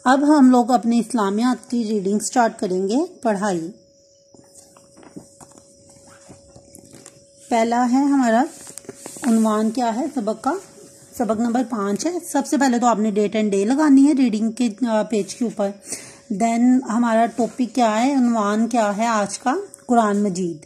اب ہم لوگ اپنے اسلامیات کی ریڈنگ سٹارٹ کریں گے. پڑھائی پہلا ہے ہمارا عنوان کیا ہے سبق کا. سبق نمبر 5 ہے. سب سے پہلے تو آپ نے ڈیٹ اینڈ ڈے لگانی ہے ریڈنگ کے پیج کے اوپر. دین ہمارا ٹاپک کیا ہے, عنوان کیا ہے آج کا, قرآن مجید.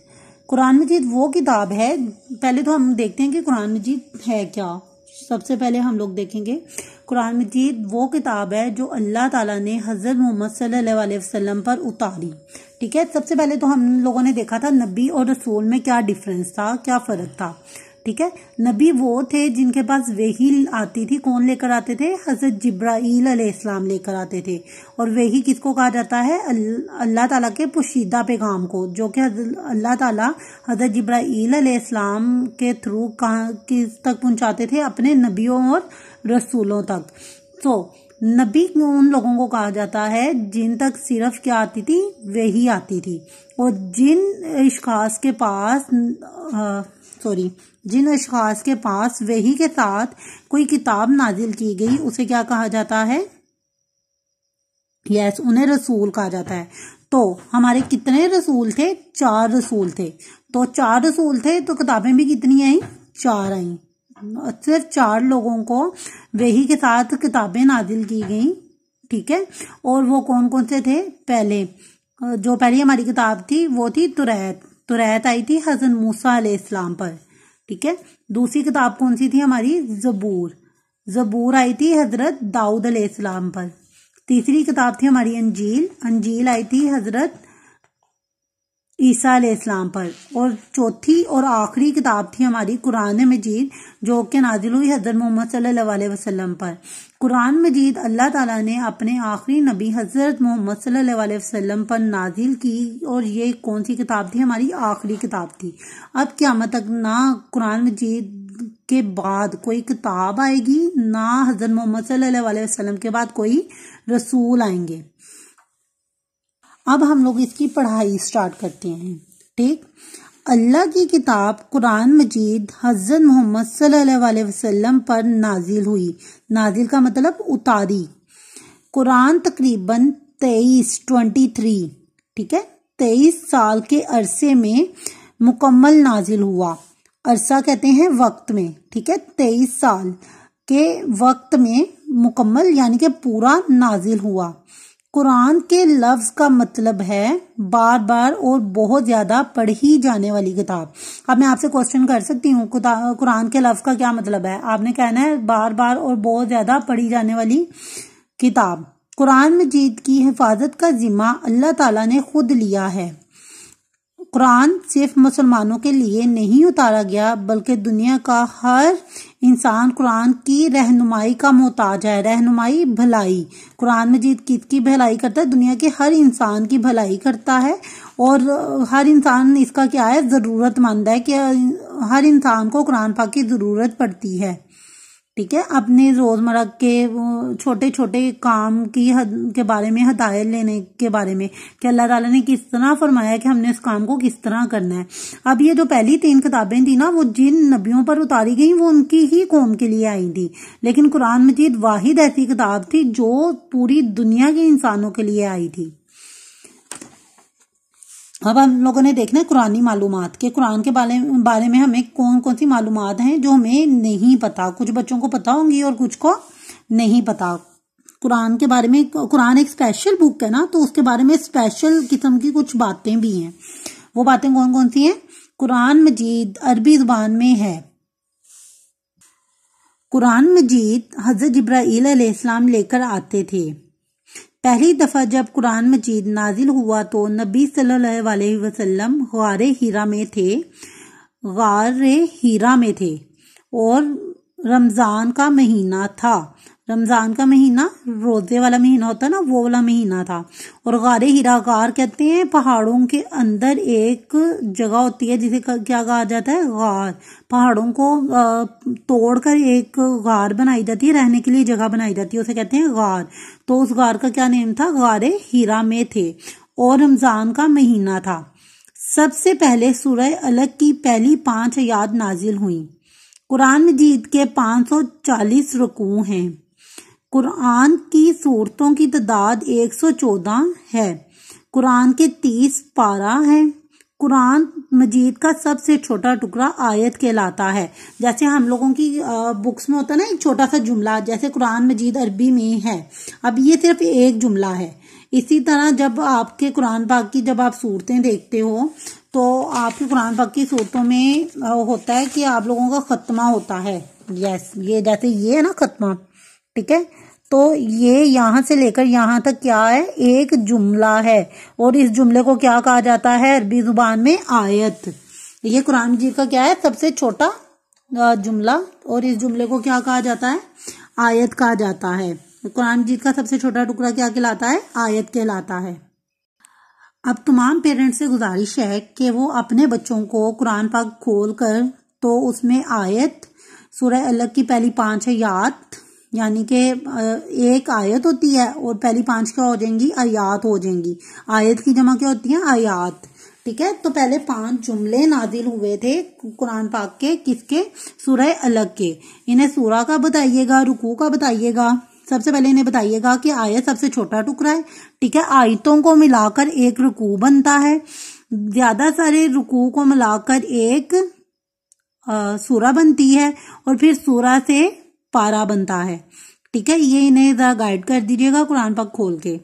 قرآن مجید وہ کتاب ہے, پہلے تو ہم دیکھتے ہیں کہ قرآن مجید ہے کیا. سب سے پہلے ہم لوگ دیکھیں گے قرآن مجید وہ کتاب ہے جو اللہ تعالیٰ نے حضرت محمد صلی اللہ علیہ وسلم پر اتاری. ٹھیک ہے, سب سے پہلے تو ہم لوگوں نے دیکھا تھا نبی اور رسول میں کیا ڈیفرنس تھا, کیا فرق تھا. ٹھیک ہے, نبی وہ تھے جن کے پاس وحی آتی تھی. کون لے کر آتے تھے؟ حضرت جبرائیل علیہ السلام لے کر آتے تھے. اور وحی کس کو کہا جاتا ہے؟ اللہ تعالیٰ کے پوشیدہ پیغام کو, جو کہ اللہ تعالیٰ حضرت جبرائیل علیہ السلام کے تھرو کس تک پہنچاتے تھے؟ اپنے نبیوں اور رسولوں تک. تو نبی ان لوگوں کو کہا جاتا ہے جن تک صرف کیا آتی تھی؟ وحی آتی تھی. اور جن اشخاص کے پاس وحی کے ساتھ کوئی کتاب نازل کی گئی اسے کیا کہا جاتا ہے؟ انہیں رسول کہا جاتا ہے. تو ہمارے کتنے رسول تھے؟ 4 رسول تھے. تو 4 رسول تھے تو کتابیں بھی کتنی آئیں؟ 4 آئیں. صرف 4 لوگوں کو وحی کے ساتھ کتابیں نازل کی گئیں. ٹھیک ہے, اور وہ کون کون سے تھے؟ جو پہلی ہماری کتاب تھی وہ تھی توریت آئی تھی حضرت موسیٰ علیہ السلام پر. ٹھیک ہے, دوسری کتاب کون سی تھی ہماری؟ زبور آئی تھی حضرت داؤد علیہ السلام پر. تیسری کتاب تھی ہماری انجیل آئی تھی حضرت عیسیٰ علیہ السلام پر. اور چوتھی اور آخری کتاب تھی ہماری قرآن مجید, جو کہ نازل ہوئی حضرت محمد صلی اللہ علیہ وسلم پر. قرآن مجید اللہ تعالیٰ نے اپنے آخری نبی حضرت محمد صلی اللہ علیہ وسلم پر نازل کی, اور یہ کون سی کتاب تھی؟ ہماری آخری کتاب تھی. اب قیامت تک نہ قرآن مجید کے بعد کوئی کتاب آئے گی, نہ حضرت محمد صلی اللہ علیہ وسلم کے بعد کوئی رسول آئیں گے. اب ہم لوگ اس کی پڑھائی سٹارٹ کرتے ہیں. ٹھیک, اللہ کی کتاب قرآن مجید حضرت محمد صلی اللہ علیہ وسلم پر نازل ہوئی. نازل کا مطلب اتاری. قرآن تقریباً 23 ٹھیک ہے 23 سال کے عرصے میں مکمل نازل ہوا. عرصہ کہتے ہیں وقت میں. ٹھیک ہے, 23 سال کے وقت میں مکمل یعنی کہ پورا نازل ہوا. قرآن کے لفظ کا مطلب ہے بار بار اور بہت زیادہ پڑھی جانے والی کتاب. اب میں آپ سے کوسچن کر سکتی ہوں, قرآن کے لفظ کا کیا مطلب ہے؟ آپ نے کہنا ہے بار بار اور بہت زیادہ پڑھی جانے والی کتاب. قرآن مجید کی حفاظت کا ذمہ اللہ تعالیٰ نے خود لیا ہے. قرآن صرف مسلمانوں کے لیے نہیں اتارا گیا, بلکہ دنیا کا ہر انسان قرآن کی رہنمائی کا محتاج ہے. رہنمائی, بھلائی. قرآن مجید کس کی بھلائی کرتا ہے؟ دنیا کے ہر انسان کی بھلائی کرتا ہے. اور ہر انسان اس کا کیا ہے؟ ضرورت مند ہے, کہ ہر انسان کو قرآن پاک کی ضرورت پڑتی ہے. ٹھیک ہے, اپنے روزمرہ کے چھوٹے چھوٹے کام کے بارے میں, ہدایت لینے کے بارے میں, کہ اللہ تعالیٰ نے کس طرح فرمایا کہ ہم نے اس کام کو کس طرح کرنا ہے. اب یہ جو پہلی 3 کتابیں تھیں نا, وہ جن نبیوں پر اتاری گئیں وہ ان کی ہی قوم کے لیے آئی تھی. لیکن قرآن مجید واحد ایسی کتاب تھی جو پوری دنیا کے انسانوں کے لیے آئی تھی. اب ہم لوگوں نے دیکھنا ہے قرآنی معلومات, کہ قرآن کے بارے میں ہمیں کون کون سی معلومات ہیں جو ہمیں نہیں پتا. کچھ بچوں کو پتا ہوں گی اور کچھ کو نہیں پتا. قرآن کے بارے میں, قرآن ایک اسپیشل بک ہے نا, تو اس کے بارے میں اسپیشل قسم کی کچھ باتیں بھی ہیں. وہ باتیں کون کون سی ہیں؟ قرآن مجید عربی زبان میں ہے. قرآن مجید حضرت جبرائیل علیہ السلام لے کر آتے تھے. پہلی دفعہ جب قرآن مجید نازل ہوا تو نبی صلی اللہ علیہ وسلم غار ہیرا میں تھے اور رمضان کا مہینہ تھا. رمضان کا مہینہ روزے والا مہینہ ہوتا ہے نا, وہ والا مہینہ تھا. اور غار ہیرا, غار کہتے ہیں پہاڑوں کے اندر ایک جگہ ہوتی ہے جسے کیا کہا جاتا ہے؟ غار. پہاڑوں کو توڑ کر ایک غار بنائی جاتی ہے, رہنے کے لیے جگہ بنائی جاتی ہے, اسے کہتے ہیں غار. تو اس غار کا کیا نیم تھا؟ غار ہیرا میں تھے اور رمضان کا مہینہ تھا. سب سے پہلے سورہ الگ کی پہلی 5 آیات نازل ہوئیں. قرآن مجید کے 540 رکوع ہیں. قرآن کی سورتوں کی تعداد 114 ہے۔ قرآن کے 30 پارہ ہے۔ قرآن مجید کا سب سے چھوٹا ٹکڑا آیت کہلاتا ہے۔ جیسے ہم لوگوں کی بکس میں ہوتا ہے نا ایک چھوٹا سا جملہ، جیسے قرآن مجید عربی میں ہے، اب یہ صرف ایک جملہ ہے۔ اسی طرح جب آپ کے قرآن پاک کی جب آپ صورتیں دیکھتے ہو تو آپ کے قرآن پاک کی صورتوں میں ہوتا ہے کہ آپ لوگوں کا ختمہ ہوتا ہے۔ یس، یہ جیسے یہ ہے نا ختمہ، ٹھیک ہے، تو یہ یہاں سے لے کر یہاں تک کیا ہے؟ ایک جملہ ہے، اور اس جملے کو کیا کہا جاتا ہے عربی زبان میں؟ آیت۔ یہ قرآن مجید کا کیا ہے؟ سب سے چھوٹا جملہ، اور اس جملے کو کیا کہا جاتا ہے؟ آیت کہا جاتا ہے۔ قرآن مجید کا سب سے چھوٹا ٹکڑا کیا کہلاتا ہے؟ آیت کہلاتا ہے۔ اب تمام پیرنٹس سے گزارش ہے کہ وہ اپنے بچوں کو قرآن پاک کھول کر تو اس میں آیت، سورہ الگ کی پہلی 5 آیات، یعنی کہ ایک آیت ہوتی ہے اور پہلی 5 کیا ہو جائیں گی؟ آیات ہو جائیں گی۔ آیت کی جمع کیا ہوتی ہیں؟ آیات، ٹھیک ہے۔ تو پہلے 5 جملے نازل ہوئے تھے قرآن پاک کے، کس کے؟ سورہ الگ کے۔ انہیں سورہ کا بتائیے گا، رکوع کا بتائیے گا۔ سب سے پہلے انہیں بتائیے گا کہ آیت سب سے چھوٹا ٹکڑا ہے، ٹھیک ہے، آیتوں کو ملا کر ایک رکوع بنتا ہے، زیادہ سارے رکوع کو ملا کر ایک سورہ بنتی ہے، اور پھر سورہ سے پارہ بنتا ہے، ٹھیک ہے۔ یہ انہیں ذرا گائیڈ کر دیجیے گا قرآن پاک کھول کے۔